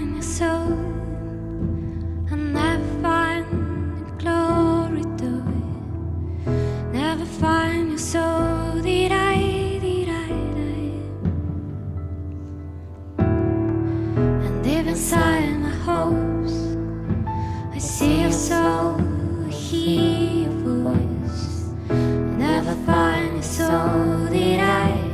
find your soul. I never find the glory to it. Never find your soul. Did I? And deep inside my hopes, I see your soul, I hear your voice. Never find your soul. Did I?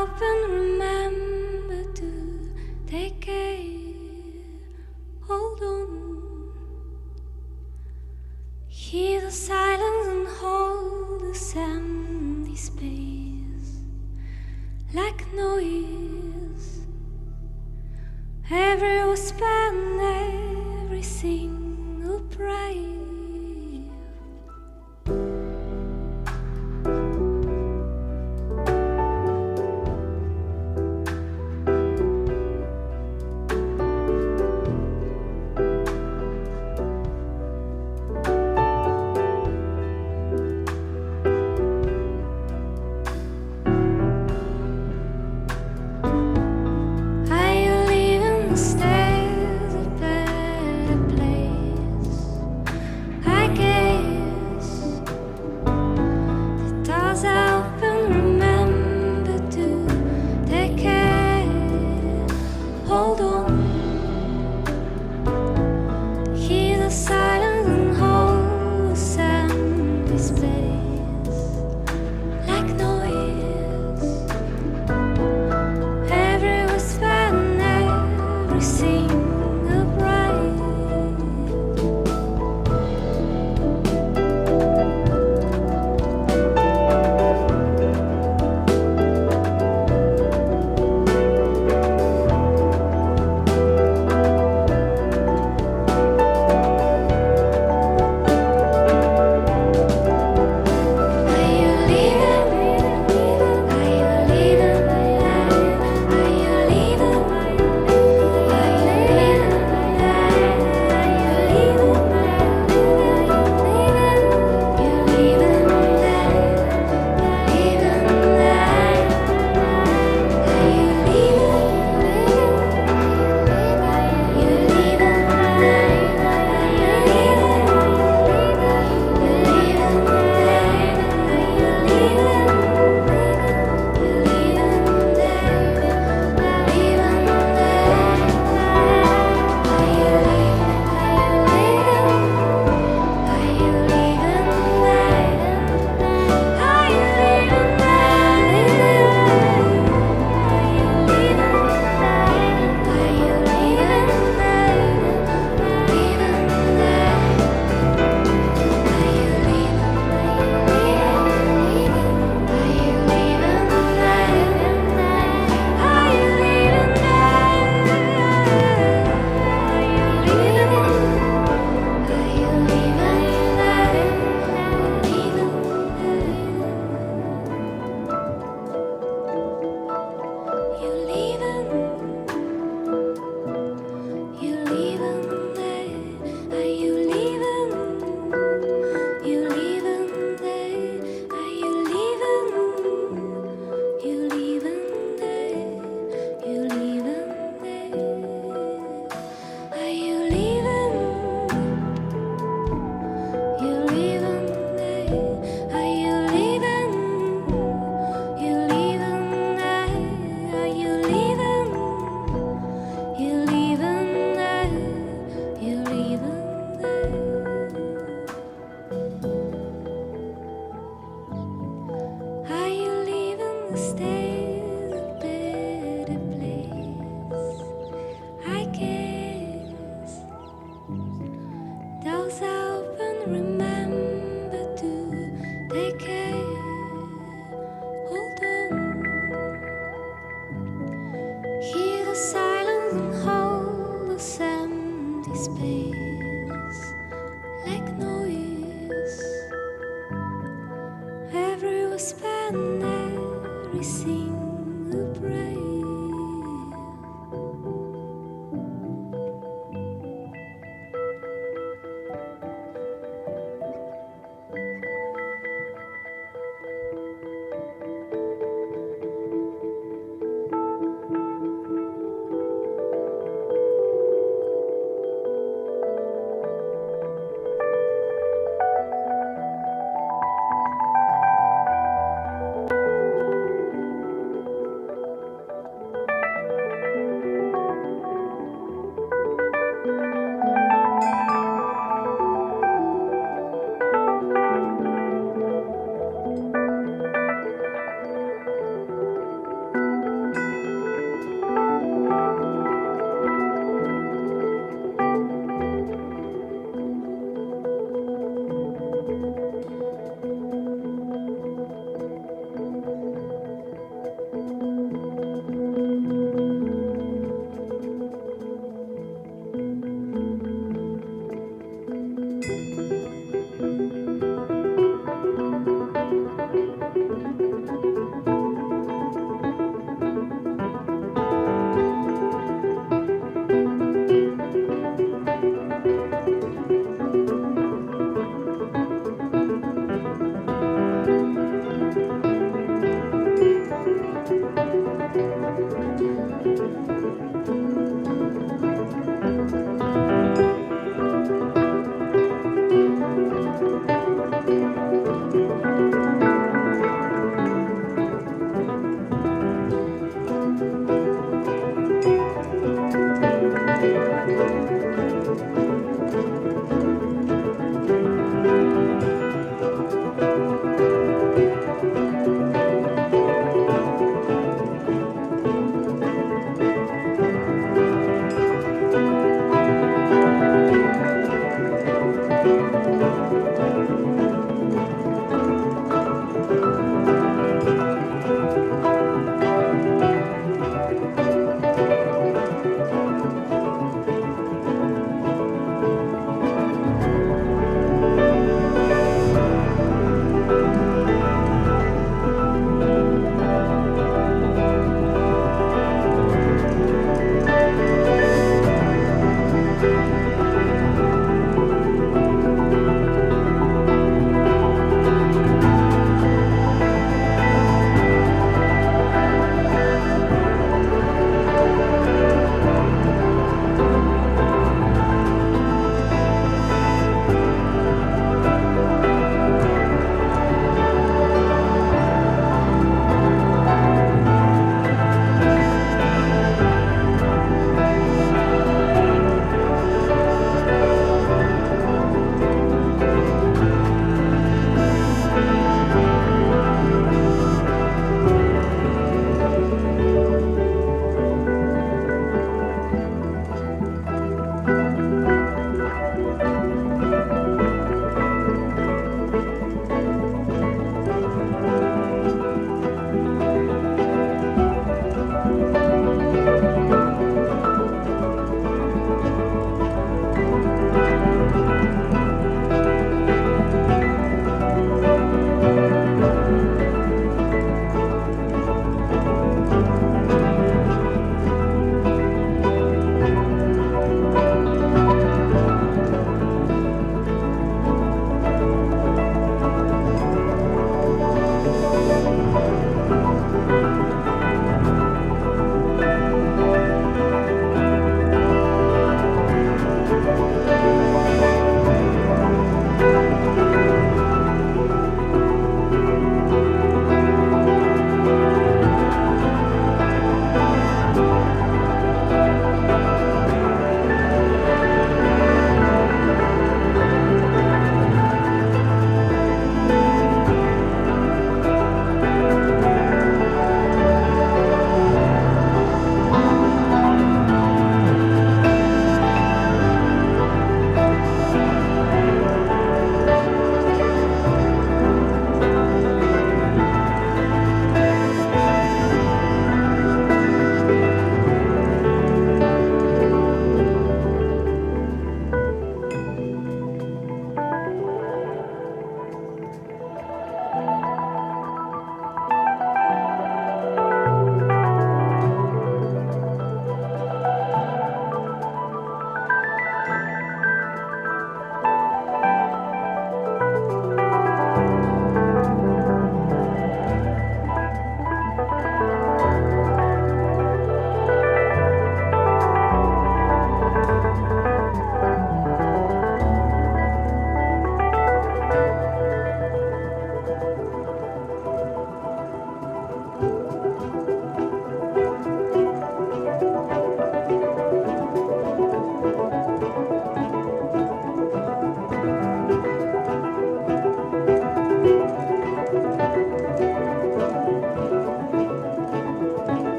up and remember to take care. Hold on. Hear the silence and hold this empty space like noise. Every whisper and every single praise. See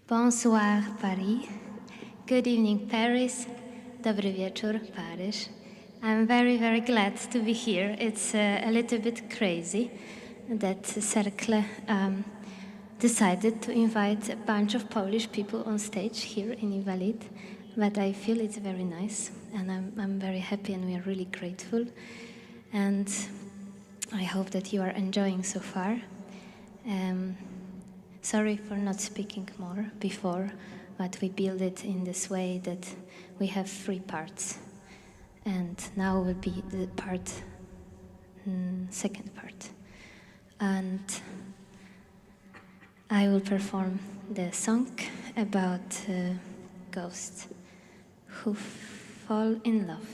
Bonsoir Paris. Good evening Paris. Dobry wieczór Paris. I'm very, very glad to be here. It's a little bit crazy that Cercle decided to invite a bunch of Polish people on stage here in Invalid, but I feel it's very nice, and I'm very happy, and we are really grateful. And I hope that you are enjoying so far. Sorry for not speaking more before, but we build it in this way that we have 3 parts. And now will be the second part. And I will perform the song about ghosts who fall in love.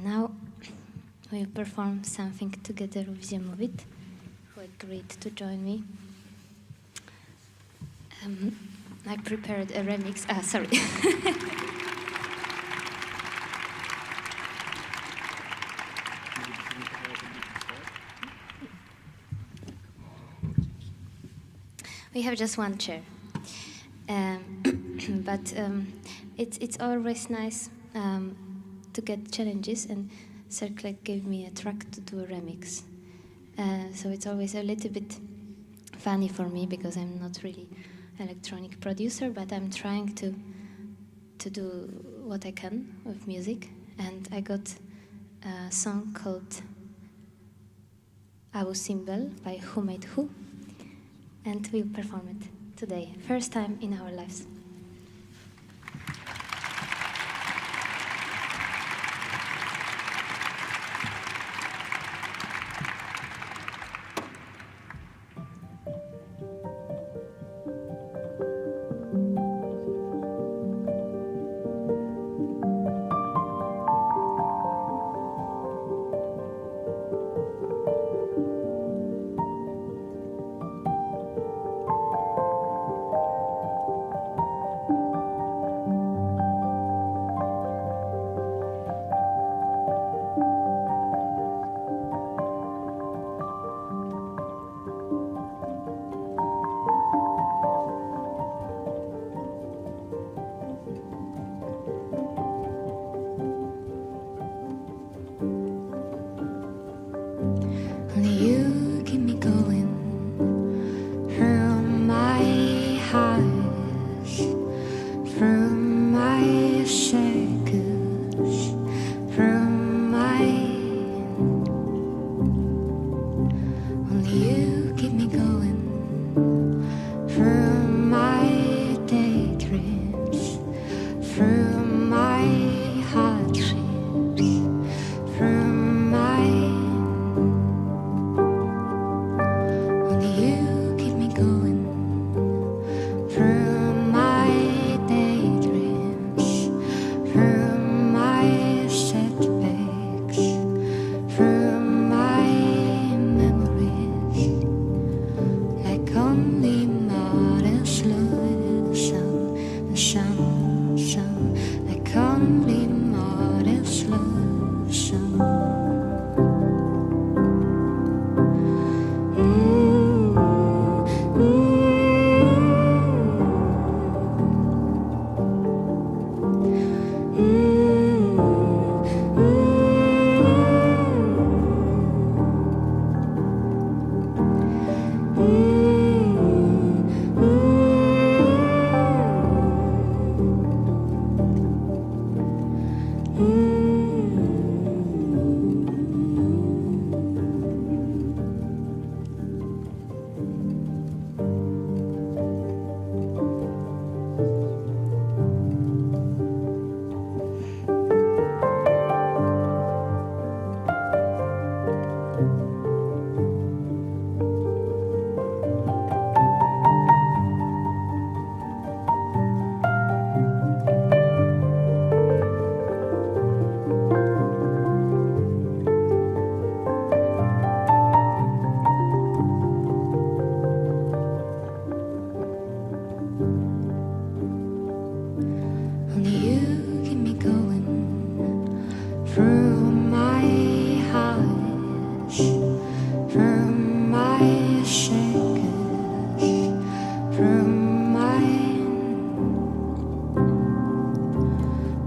Now we'll perform something together with Ziemowit, who agreed to join me. I prepared a remix. Sorry. We have just one chair, but it's always nice to get challenges, and Circle gave me a track to do a remix. So it's always a little bit funny for me because I'm not really electronic producer, but I'm trying to do what I can with music. And I got a song called Our Symbol by Who Made Who, and we'll perform it today, first time in our lives. Only you keep me going from my highs, from my circles, from my. Only you keep me going from my daydreams, from my hardships, from my. You keep me going from my daydreams, from my setbacks, from my memories, like only models lose the sun, like only models lose sun. Only you keep me going from my highs, from my circles, from my.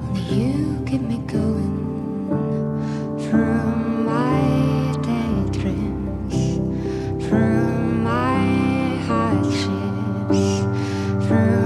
Only you keep me going from my daydreams, from my hardships, from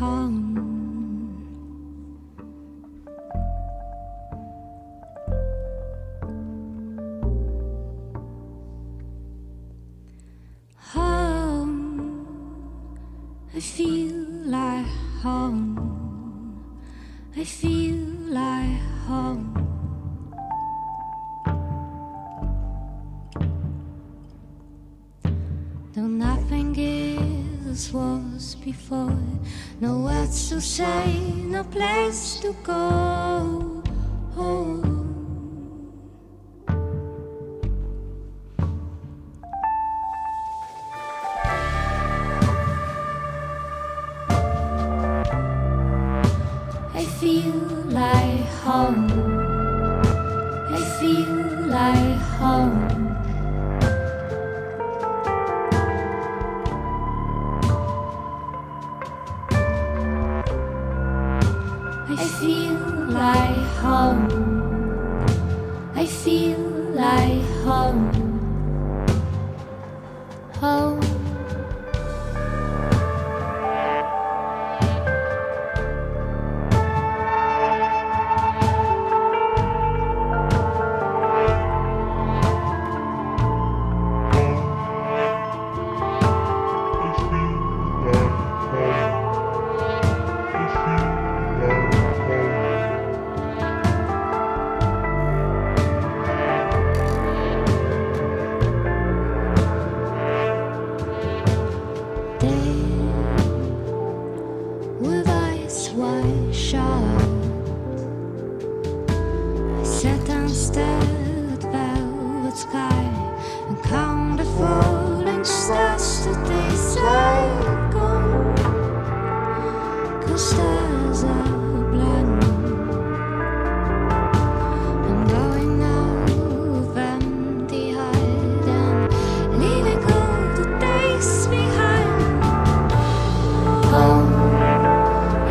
home. I feel like home. I feel like home. Though nothing is as was before, no words to say, no place to go. I feel like home. I feel like home. I feel like home. I feel like home. Home. With eyes wide shut, I sat and stared at velvet sky and count the falling stars that they say gone. 'Cause stars are blind. I'm going out of empty-eyed and leaving all the days behind. Home.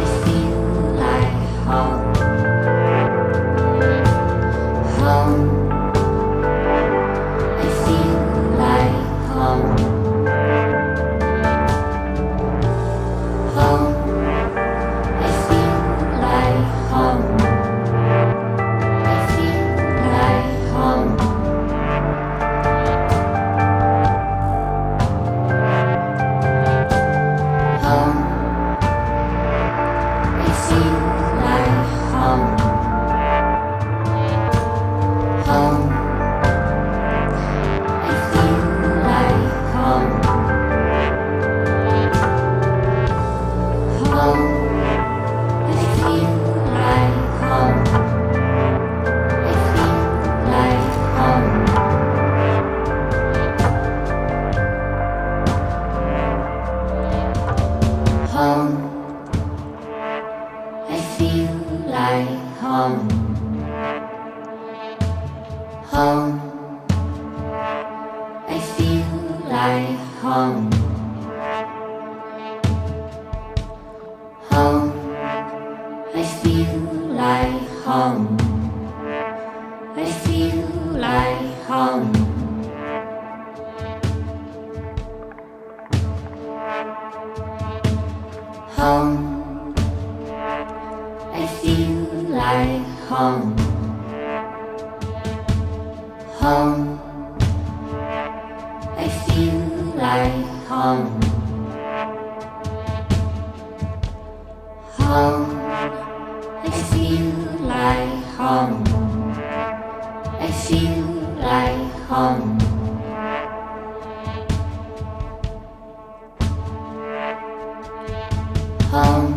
I feel like home. Home. I feel like home. Home. I feel like home. I feel like home. Home. I feel like home. Home. I feel like home. Home. I feel like home. I feel like home. Home. I feel like home. Home. I feel like home. Home. I feel like home. I feel like home. Home. I feel like home. Home. I feel like home. Home. I feel like home. I feel like home. Home.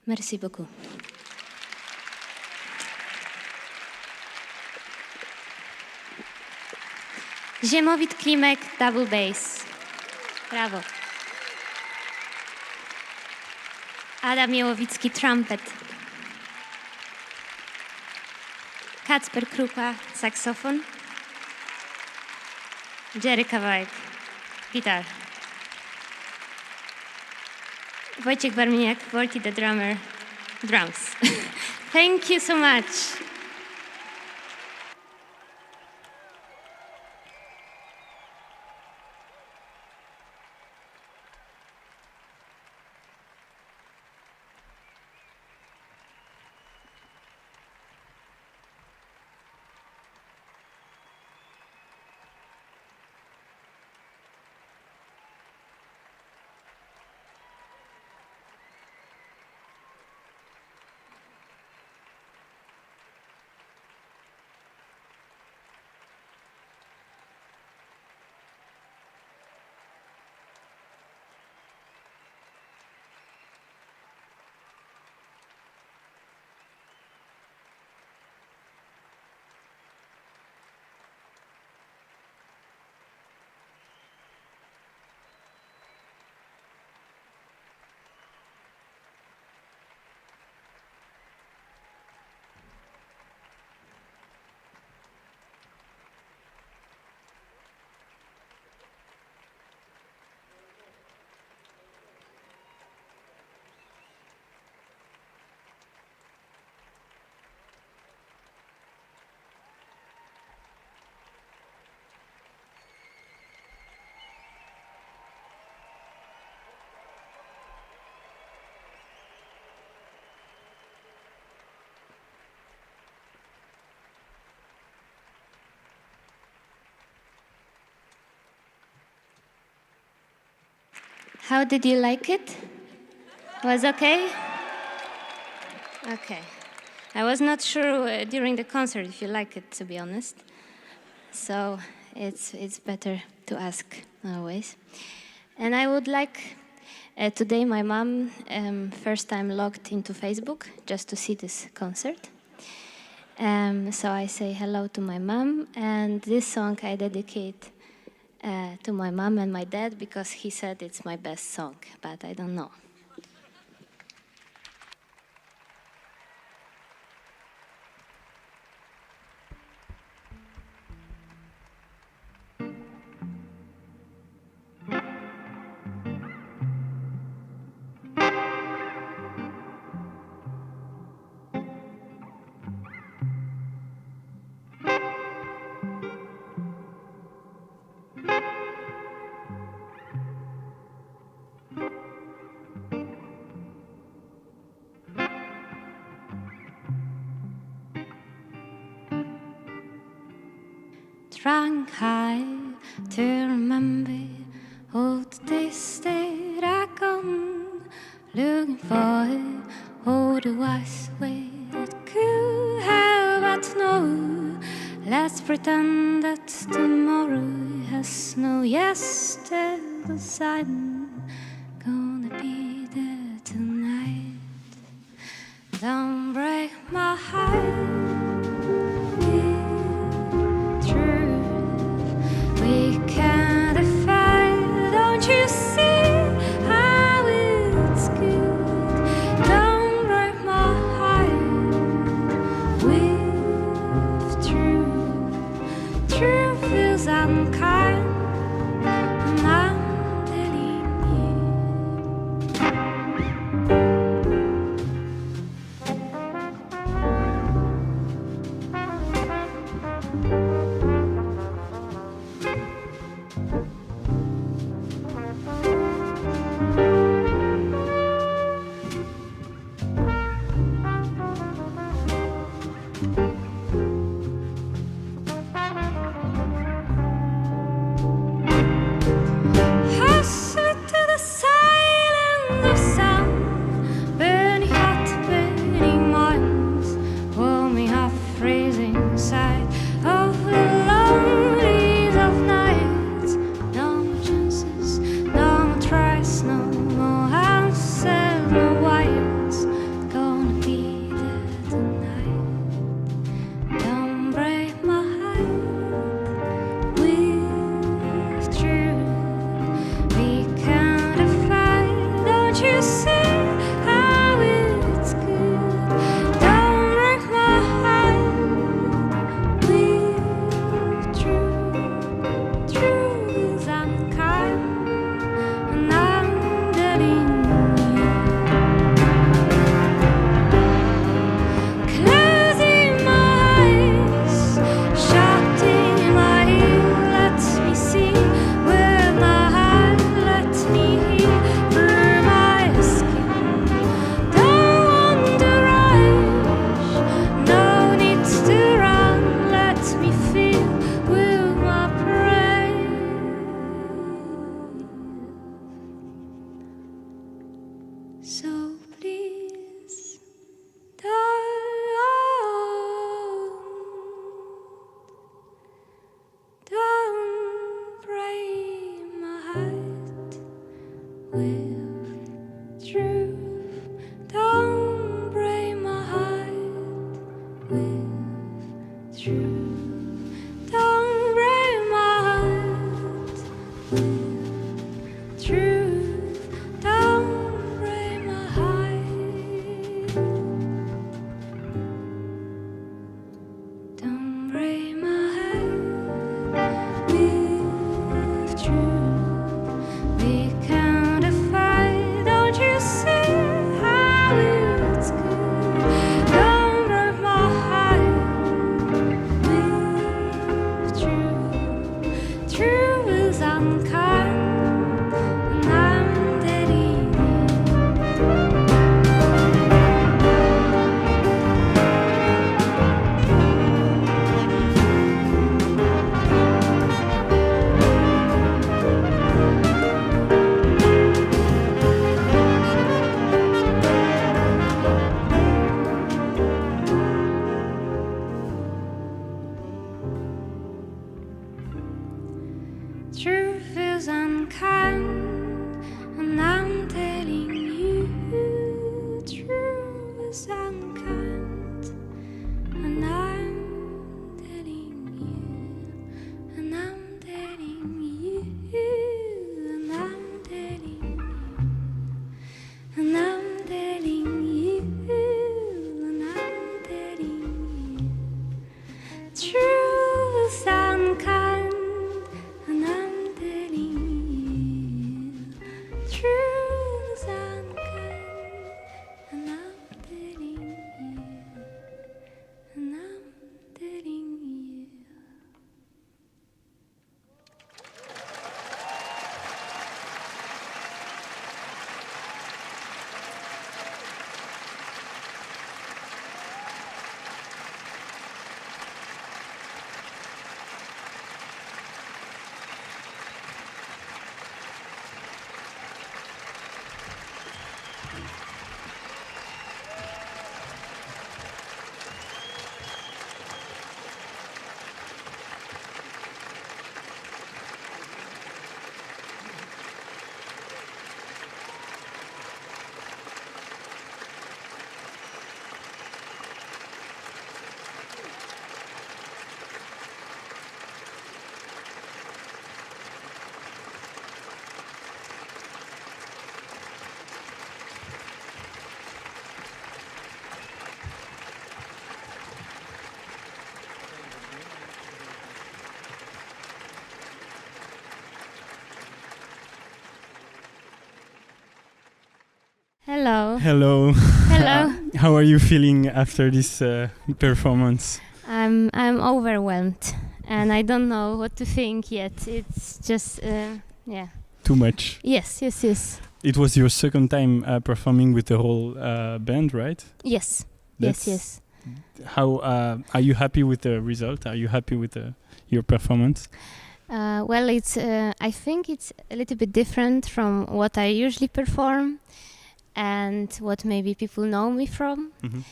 Merci beaucoup. Ziemowit Klimek, double bass. Brawo. Adam Jełowicki, trumpet. Kacper Krupa, saksofon. Jerry Kawałek, gitar. Wojciech Barminiak, Wolti the drummer, drums. Thank you so much. How did you like it? Was okay? Okay. I was not sure during the concert if you like it, to be honest. So it's better to ask always. And I would like, today my mom first time logged into Facebook just to see this concert. So I say hello to my mom, and this song I dedicate to my mom and my dad because he said it's my best song, but I don't know. Trying high to remember all the days that I gone, looking for all the wise way that could have but no. Let's pretend that tomorrow has no yesterdays. I'm gonna be there tonight. Don't break my heart. True as unkind. through the sunken, and I'm telling you, and I'm telling you. Hello. Hello. Hello. How are you feeling after this performance? I'm overwhelmed, and I don't know what to think yet. It's just yeah. Too much. Yes. It was your second time performing with the whole band, right? Yes. That's Yes. How are you happy with the result? Are you happy with your performance? Well, it's. I think it's a little bit different from what I usually perform, and what maybe people know me from. Mm-hmm.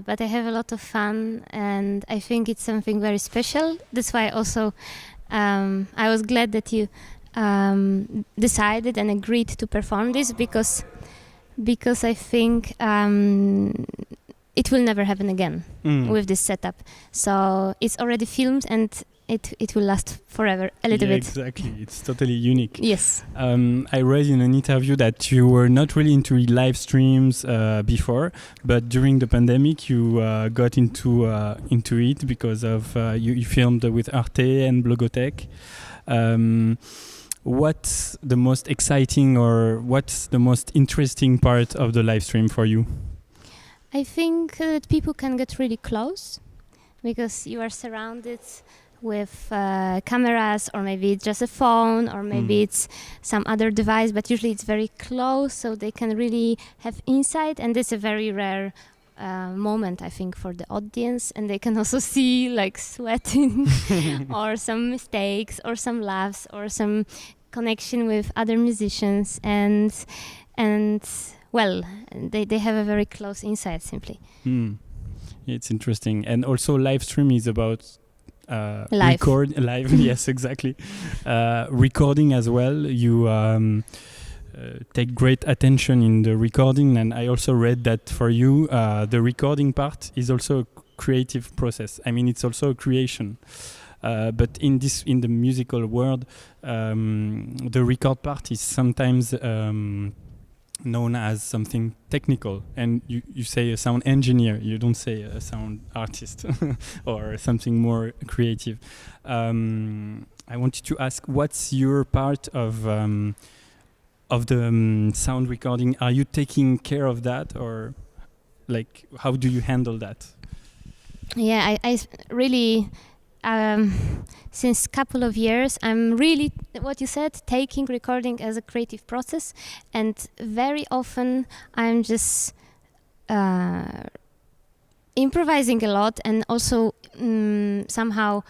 But I have a lot of fun, and I think it's something very special. That's why also I was glad that you decided and agreed to perform this, because I think it will never happen again with this setup. So it's already filmed, and it will last forever a little bit. Exactly. It's totally unique. Yes. I read in an interview that you were not really into live streams before, but during the pandemic you got into it because of you filmed with Arte and Blogotech. What's the most exciting or what's the most interesting part of the live stream for you? I think that people can get really close because you are surrounded with cameras, or maybe it's just a phone, or maybe it's some other device, but usually it's very close, so they can really have insight, and it's a very rare moment, I think, for the audience, and they can also see like sweating or some mistakes or some laughs or some connection with other musicians, and well, they have a very close insight simply. It's interesting. And also live stream is about live. Yes, exactly. Recording as well. You take great attention in the recording, and I also read that for you the recording part is also a creative process. I mean, it's also a creation. But in the musical world, the record part is sometimes known as something technical, and you say a sound engineer, you don't say a sound artist or something more creative. I wanted to ask, what's your part of the sound recording? Are you taking care of that, or like how do you handle that? Yeah, I really since couple of years I'm really, what you said, taking recording as a creative process, and very often I'm just improvising a lot, and also somehow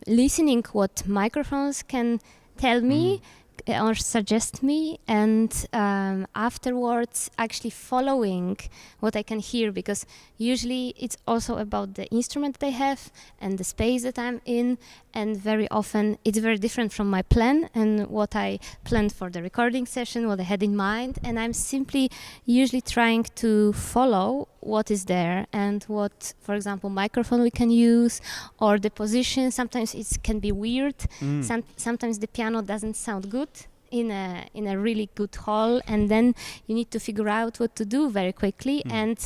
listening what microphones can tell me or suggest me, and afterwards actually following what I can hear, because usually it's also about the instrument that I have and the space that I'm in, and very often it's very different from my plan and what I planned for the recording session, what I had in mind, and I'm simply usually trying to follow what is there and what, for example, microphone we can use, or the position. Sometimes it can be weird. Sometimes the piano doesn't sound good in a really good hall, and then you need to figure out what to do very quickly. And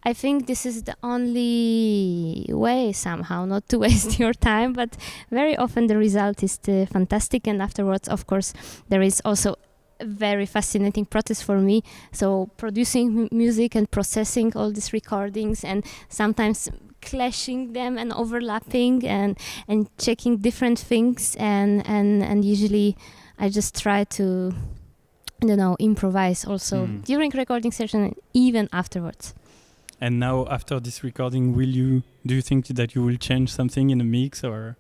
I think this is the only way somehow not to waste your time, but very often the result is fantastic, and afterwards, of course, there is also a very fascinating process for me. So producing music and processing all these recordings, and sometimes clashing them and overlapping and checking different things, and usually I just try to, I don't know, improvise also during recording session and even afterwards. And now, after this recording, do you think that you will change something in the mix, or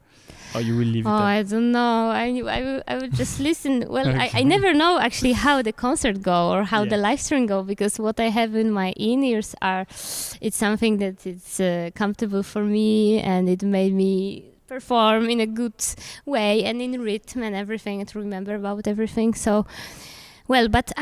you will leave it? I don't know. I will just listen. Well, okay. I never know actually how the concert go or how the live stream go, because what I have in my in-ears it's something that it's comfortable for me, and it made me perform in a good way and in rhythm and everything, and to remember about everything. So, well, but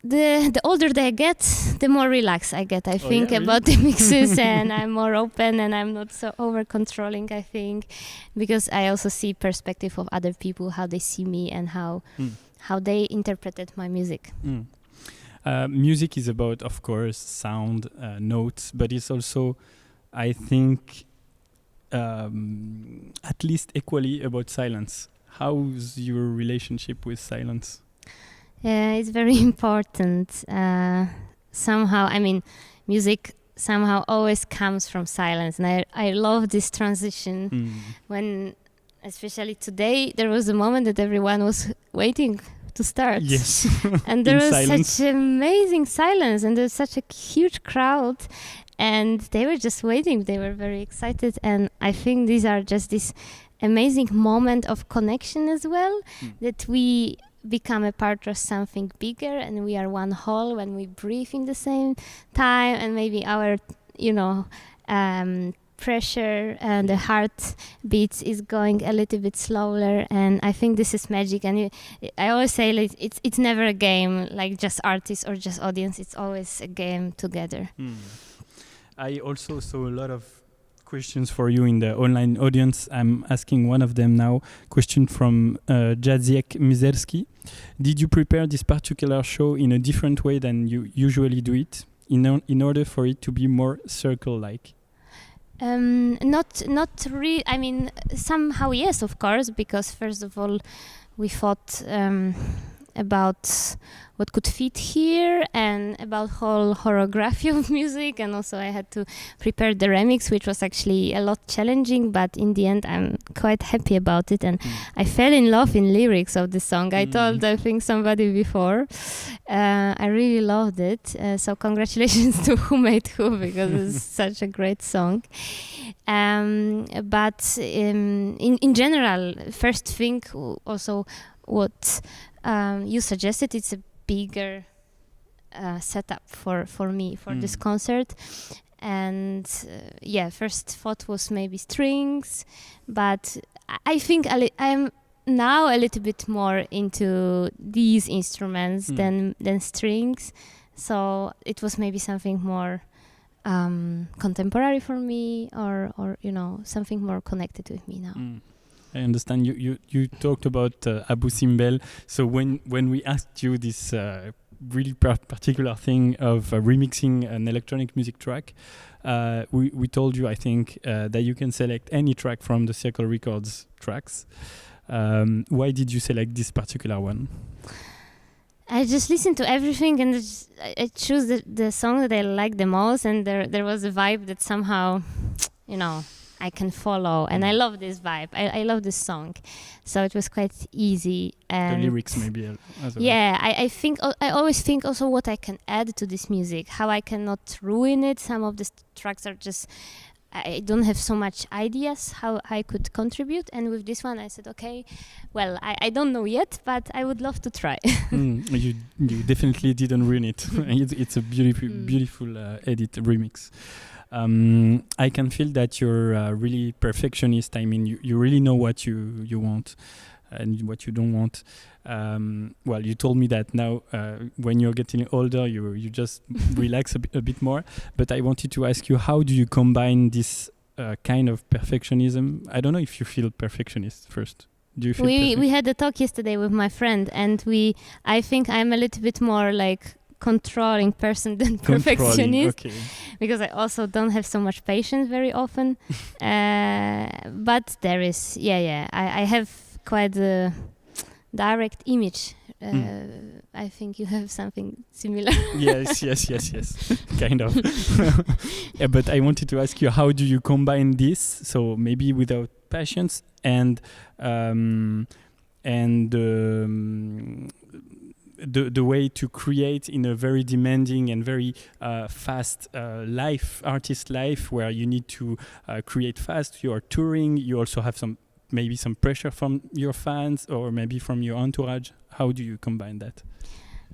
the older I get, the more relaxed I get, I think, about the mixes, and I'm more open, and I'm not so over-controlling, I think, because I also see perspective of other people, how they see me, and how they interpreted my music. Music is about, of course, sound, notes, but it's also, I think, at least equally about silence. How's your relationship with silence? It's very important. Somehow, I mean, music somehow always comes from silence, and I love this transition. When, especially today, there was a moment that everyone was waiting to start. Yes. And there was silence. such amazing silence, and there's such a huge crowd, and they were just waiting. They were very excited, and I think these are just this amazing moment of connection as well, that we become a part of something bigger, and we are one whole when we breathe in the same time, and maybe our pressure and the heart beats is going a little bit slower, and I think this is magic. And I always say, like, it's never a game like just artists or just audience, it's always a game together. I also saw a lot of questions for you in the online audience. I'm asking one of them now. Question from Jacek Mizerski. Did you prepare this particular show in a different way than you usually do it, in order for it to be more circle-like? Not really. I mean, somehow yes, of course, because first of all, we thought about what could fit here, and about whole choreography of music, and also I had to prepare the remix, which was actually a lot challenging, but in the end I'm quite happy about it, and I fell in love in lyrics of the song. I told, I think, somebody before, I really loved it, so congratulations to who made who, because it's such a great song. But in general, first thing also what you suggested, it's a bigger setup for me for this concert, and first thought was maybe strings, but I think I'm now a little bit more into these instruments than strings, so it was maybe something more contemporary for me, or something more connected with me now. I understand you talked about Abu Simbel. So when we asked you this really particular thing of remixing an electronic music track, we told you, I think, that you can select any track from the Circle Records tracks. Why did you select this particular one? I just listened to everything, and I choose the song that I like the most, and there was a vibe that somehow, I can follow, and I love this vibe. I love this song, so it was quite easy. And the lyrics maybe as well. Yeah, I think I always think also what I can add to this music, how I cannot ruin it. Some of the tracks are just, I don't have so much ideas how I could contribute, and with this one I said, okay, well, I don't know yet, but I would love to try. You definitely didn't ruin it. It's a beautiful edit remix. I can feel that you're really perfectionist. I mean, you really know what you want and what you don't want. Well, you told me that now when you're getting older, you just relax a bit more. But I wanted to ask you, how do you combine this kind of perfectionism? I don't know if you feel perfectionist first. Do you feel we had a talk yesterday with my friend, and I think I'm a little bit more like controlling person than Controlling, perfectionist, okay. because I also don't have so much patience very often. But there is, I have quite a direct image. I think you have something similar. Yes. Kind of. Yeah, but I wanted to ask you, how do you combine this? So maybe without patience and the way to create in a very demanding and very fast artist life, where you need to create fast. You are touring. You also have maybe some pressure from your fans or maybe from your entourage. How do you combine that?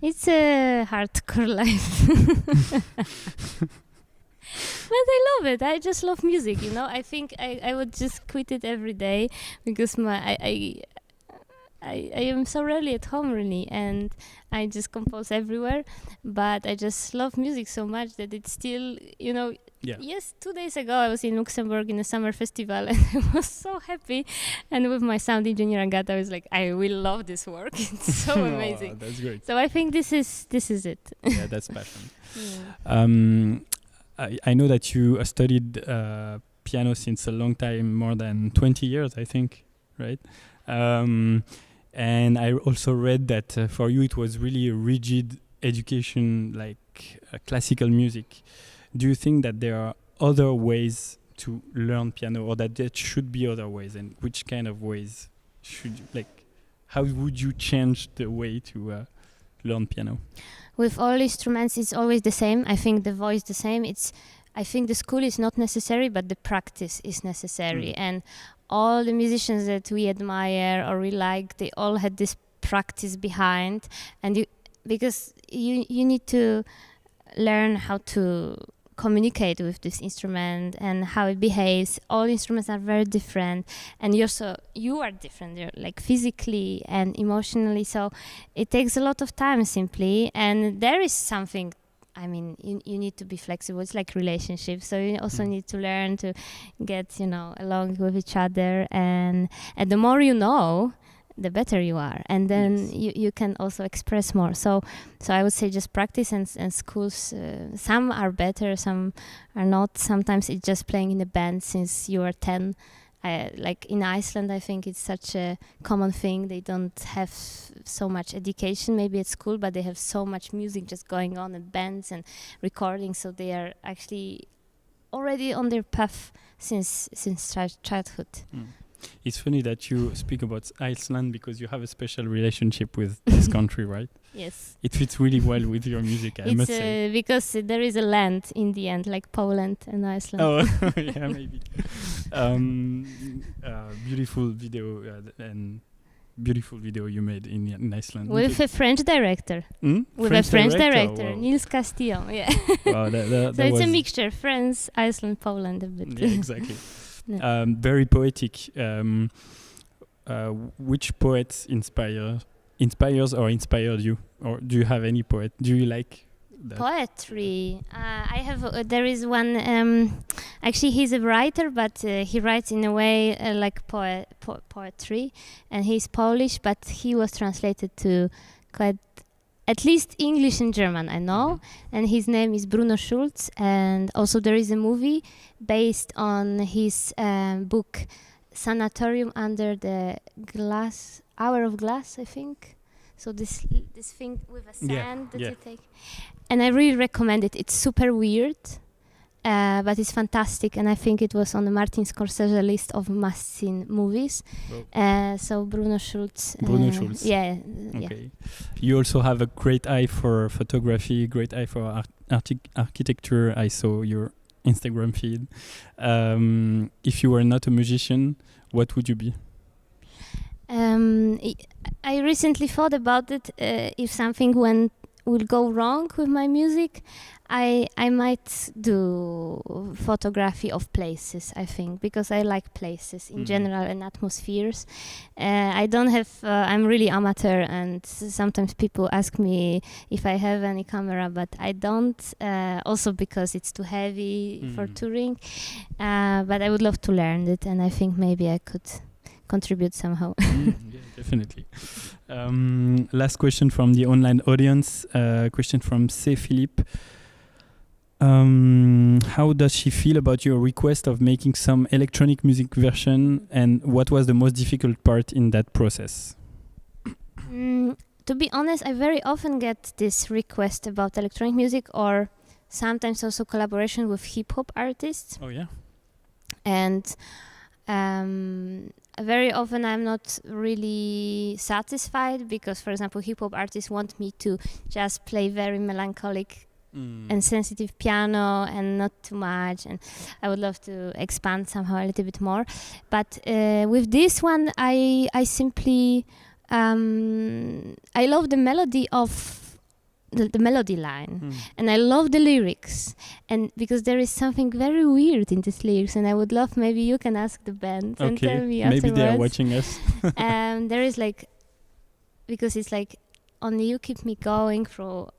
It's a hardcore life. But I love it. I just love music, I think I would just quit it every day, because I am so rarely at home, really, and I just compose everywhere. But I just love music so much that it's still, Yeah. Yes, 2 days ago I was in Luxembourg in a summer festival, and I was so happy. And with my sound engineer Agata, I was like, I will love this work. It's so amazing. Oh, that's great. So I think this is it. Yeah, that's passion. Yeah. I know that you studied piano since a long time, more than 20 years, I think, right? And I also read that for you it was really a rigid education, like classical music. Do you think that there are other ways to learn piano, or that there should be other ways? And which kind of ways should you, how would you change the way to learn piano? With all instruments, it's always the same. I think the voice the same. I think the school is not necessary, but the practice is necessary. And all the musicians that we admire or we like, they all had this practice behind. And because you need to learn how to communicate with this instrument and how it behaves. All instruments are very different, and you are different. You're like physically and emotionally. So it takes a lot of time, simply. And there is something. I mean, you need to be flexible. It's like relationships. So you also need to learn to get, along with each other. And the more you know, the better you are. And then you can also express more. So I would say just practice, and schools, some are better, some are not. Sometimes it's just playing in a band since you are 10. Like in Iceland, I think it's such a common thing. They don't have so much education maybe at school, but they have so much music just going on at bands and recording. So they are actually already on their path since childhood. It's funny that you speak about Iceland, because you have a special relationship with this country, right? Yes. It fits really well with your music, I must say. Because there is a land in the end, like Poland and Iceland. Oh, yeah, maybe. Beautiful video you made in Iceland. With a French director. With French a French director, director, Nils Castillon. Yeah. Wow, that So it's a was mixture, France, Iceland, Poland, a bit. Yeah, exactly. Yeah. Very poetic. Which poet inspires or inspired you? Or do you have any poet? Do you like that? Poetry. I have. There is one. Actually, he's a writer, but he writes in a way like poetry, and he's Polish, but he was translated to quite, at least English and German, I know. And his name is Bruno Schulz. And also there is a movie based on his book, Sanatorium Under the Glass, Hour of Glass, I think. So this thing with a sand that you take. And I really recommend it. It's super weird, but it's fantastic. And I think it was on the Martin Scorsese list of must-seen movies. So Bruno Schulz. Yeah. Okay. You also have a great eye for photography, great eye for architecture. I saw your Instagram feed. If you were not a musician, what would you be? I recently thought about it. If something will go wrong with my music, I might do photography of places, I think, because I like places in general and atmospheres. I don't have, I'm really amateur, and sometimes people ask me if I have any camera, but I don't, also because it's too heavy for touring. But I would love to learn it, and I think maybe I could contribute somehow. Yeah. Definitely. Last question from the online audience. Question from C. Philippe. How does she feel about your request of making some electronic music version, and what was the most difficult part in that process? To be honest, I very often get this request about electronic music, or sometimes also collaboration with hip-hop artists. Oh yeah. And very often I'm not really satisfied because, for example, hip-hop artists want me to just play very melancholic and sensitive piano and not too much, and I would love to expand somehow a little bit more. But with this one, I simply I love the melody of the melody line, and I love the lyrics, and because there is something very weird in these lyrics, and I would love, maybe you can ask the band and tell me afterwards. Maybe they are watching us. There is like, because it's like, only you keep me going through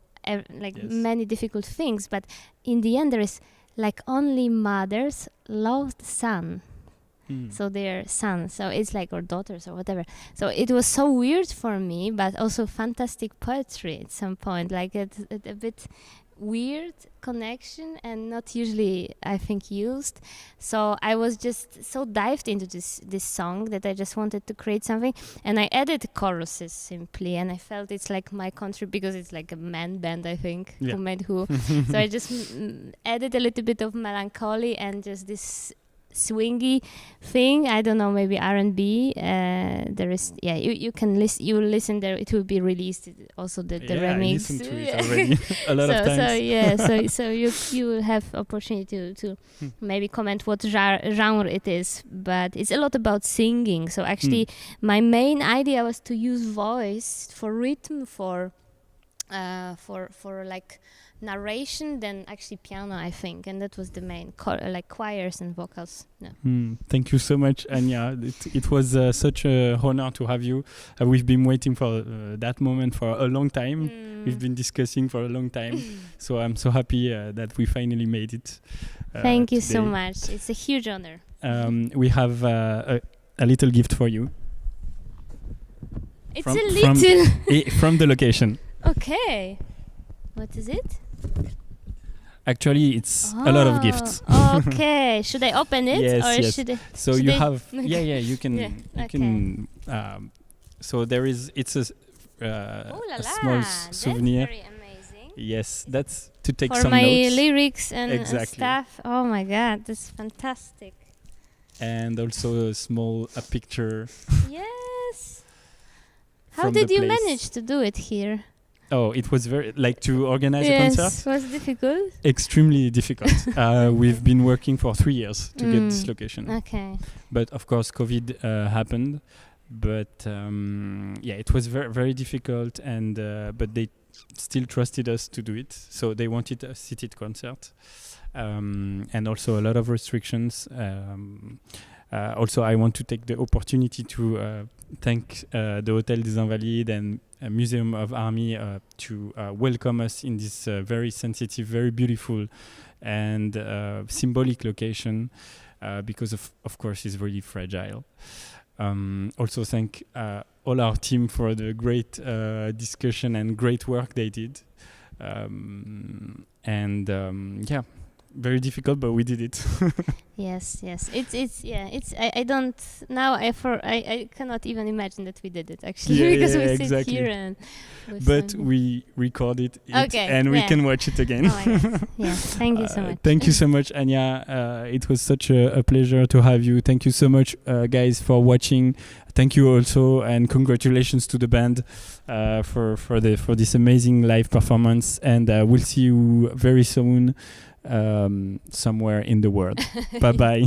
many difficult things, but in the end there is like, only mothers love the son. So their sons, so it's like, or daughters or whatever. So it was so weird for me, but also fantastic poetry at some point, like a bit weird connection and not usually, I think, used. So I was just so dived into this song that I just wanted to create something, and I added choruses simply, and I felt it's like my country, because it's like a man band, I think, who made who. So I just added a little bit of melancholy and just this swingy thing. I don't know, maybe R&B. There is, you can listen. You will listen there. It will be released. Also the remix. I listened to it already a lot of times. So you will have opportunity to maybe comment what genre it is. But it's a lot about singing. So actually, my main idea was to use voice for rhythm, for like narration, than actually piano, I think, and that was the main like choirs and vocals. Thank you so much, Hania. It was such a honor to have you. We've been waiting for that moment for a long time. We've been discussing for a long time, so I'm so happy that we finally made it. Thank you so much. It's a huge honor. We have a little gift for you. It's a little from the location. Okay. What is it? Actually, it's a lot of gifts. Okay. Should I open it? Yes. Should I? So should you I? have. You can. Yeah, You can. So there is. It's a small souvenir. That's very amazing. Yes, that's to take for some my notes. lyrics and stuff. Oh my God, that's fantastic. And also a picture. Yes. How did you manage to do it here? Oh, it was very, like, to organize a concert. Yes, was difficult. Extremely difficult. We've been working for 3 years to get this location. Okay. But of course, COVID happened. But it was very, very difficult. And but they still trusted us to do it. So they wanted a seated concert, and also a lot of restrictions. Also, I want to take the opportunity to thank the Hôtel des Invalides and Museum of Army to welcome us in this very sensitive, very beautiful and symbolic location, because of course it's really fragile. Also thank all our team for the great discussion and great work they did. Very difficult, but we did it. Yes. I don't now. I cannot even imagine that we did it actually, because we sit here and. But we recorded it, and we can watch it again. Oh my God. Yeah, thank you so much. Thank you so much, Hania. It was such a pleasure to have you. Thank you so much, guys, for watching. Thank you also, and congratulations to the band for this amazing live performance. And we'll see you very soon. Somewhere in the world. Bye bye.